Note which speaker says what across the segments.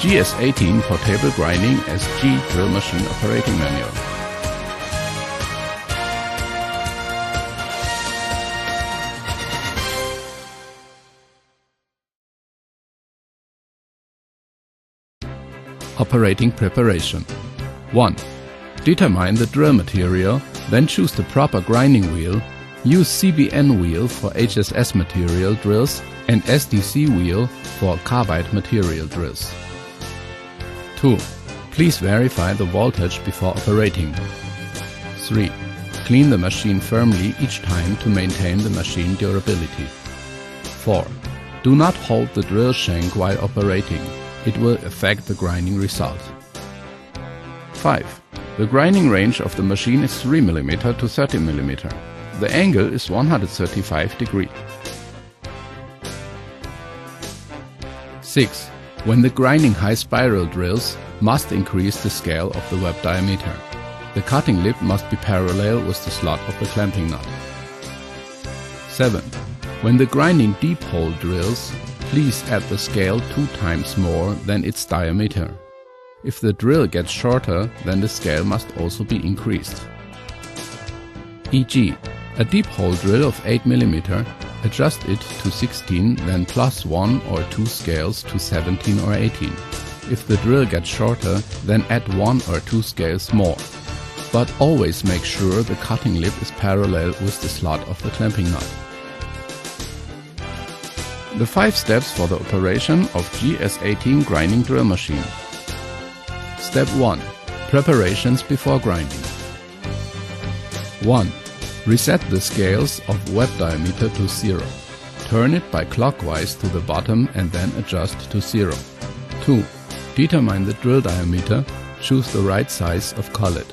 Speaker 1: GS-18 for table grinding SG drill machine operating manual. Operating preparation. 1. Determine the drill material, then choose the proper grinding wheel. Use CBN wheel for HSS material drills and SDC wheel for carbide material drills. 2. Please verify the voltage before operating. 3. Clean the machine firmly each time to maintain the machine durability. 4. Do not hold the drill shank while operating. It will affect the grinding result. 5. The grinding range of the machine is 3 mm to 30 mm. The angle is 135 degrees. 6. When the grinding high spiral drills, must increase the scale of the web diameter. The cutting lip must be parallel with the slot of the clamping nut. 7. When the grinding deep hole drills, please add the scale 2 times more than its diameter. If the drill gets shorter, then the scale must also be increased. E.g., a deep hole drill of 8 mm, adjust it to 16, then plus 1 or 2 scales to 17 or 18. If the drill gets shorter, then add 1 or 2 scales more. But always make sure the cutting lip is parallel with the slot of the clamping nut. The 5 steps for the operation of GS-18 grinding drill machine. Step 1. Preparations before grinding. 1. Reset the scales of web diameter to 0. Turn it by clockwise to the bottom and then adjust to 0. 2. Determine the drill diameter. Choose the right size of collet.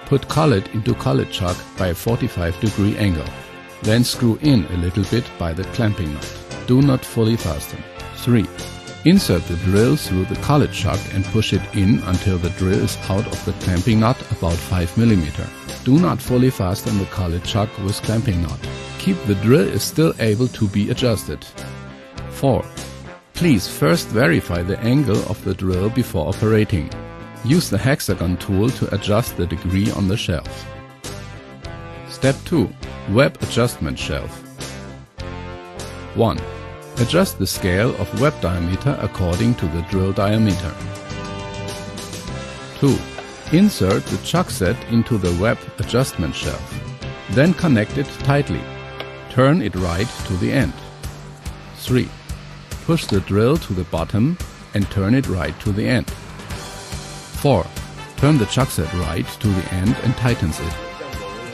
Speaker 1: Put collet into collet chuck by a 45-degree angle. Then screw in a little bit by the clamping nut. Do not fully fasten. 3. Insert the drill through the collet chuck and push it in until the drill is out of the clamping nut about 5 mm. Do not fully fasten the collet chuck with clamping nut. Keep the drill is still able to be adjusted. 4. Please first verify the angle of the drill before operating. Use the hexagon tool to adjust the degree on the shelf. Step 2. Web adjustment shelf. 1. Adjust the scale of web diameter according to the drill diameter. 2. Insert the chuck set into the web adjustment shelf. Then connect it tightly. Turn it right to the end. 3. Push the drill to the bottom and turn it right to the end. 4. Turn the chuck set right to the end and tightens it.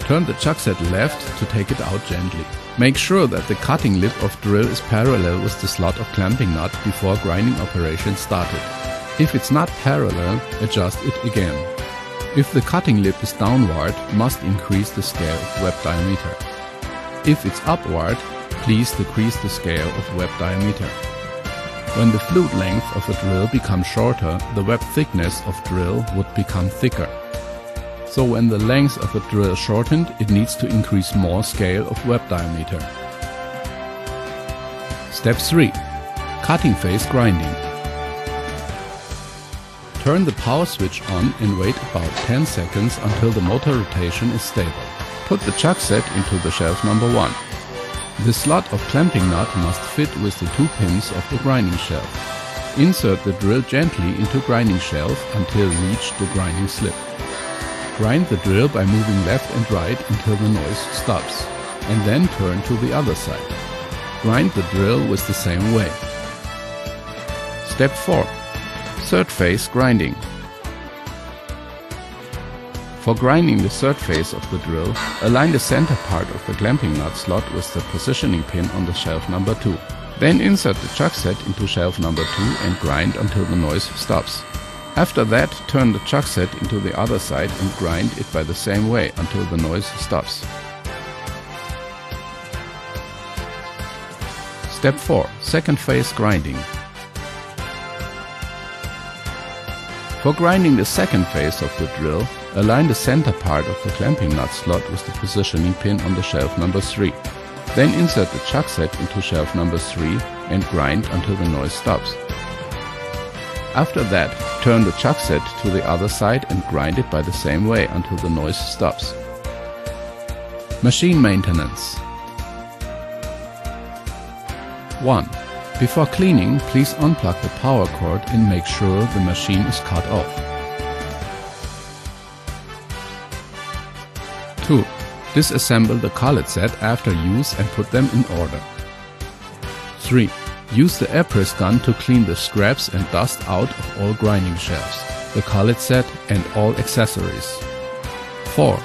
Speaker 1: Turn the chuck set left to take it out gently. Make sure that the cutting lip of drill is parallel with the slot of clamping nut before grinding operation started. If it's not parallel, adjust it again. If the cutting lip is downward, must increase the scale of web diameter. If it's upward, please decrease the scale of web diameter. When the flute length of a drill becomes shorter, the web thickness of drill would become thicker. So when the length of a drill shortened, it needs to increase more scale of web diameter. Step 3. Cutting phase grinding. Turn the power switch on and wait about 10 seconds until the motor rotation is stable. Put the chuck set into the shelf number 1. The slot of clamping nut must fit with the 2 pins of the grinding shelf. Insert the drill gently into grinding shelf until reach the grinding slip. Grind the drill by moving left and right until the noise stops, and then turn to the other side. Grind the drill with the same way. Step 4. Third phase grinding. For grinding the third phase of the drill, align the center part of the clamping nut slot with the positioning pin on the shelf number 2. Then insert the chuck set into shelf number 2 and grind until the noise stops. After that, turn the chuck set into the other side and grind it by the same way until the noise stops. Step 4. Second phase grinding. For grinding the second phase of the drill, align the center part of the clamping nut slot with the positioning pin on the shelf number 3. Then insert the chuck set into shelf number 3 and grind until the noise stops. After that, turn the chuck set to the other side and grind it by the same way until the noise stops. Machine maintenance. 1. Before cleaning, please unplug the power cord and make sure the machine is cut off. 2. Disassemble the collet set after use and put them in order. 3. Use the air press gun to clean the scraps and dust out of all grinding shelves, the collet set and all accessories. 4.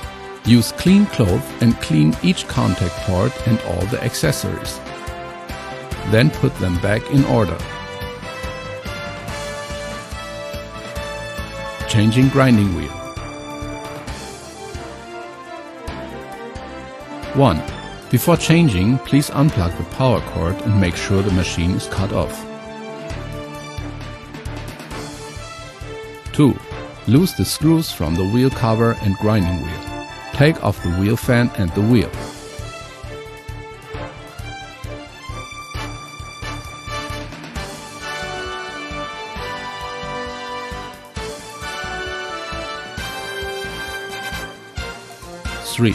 Speaker 1: Use clean cloth and clean each contact port and all the accessories. Then put them back in order. Changing grinding wheel. 1. Before changing, please unplug the power cord and make sure the machine is cut off. 2. Loose the screws from the wheel cover and grinding wheel. Take off the wheel fan and the wheel. 3.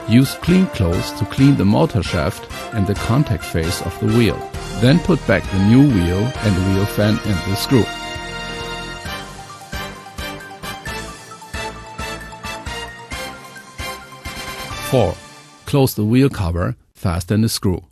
Speaker 1: Use clean cloths to clean the motor shaft and the contact face of the wheel. Then put back the new wheel and the wheel fan and the screw. 4. Close the wheel cover, fasten the screw.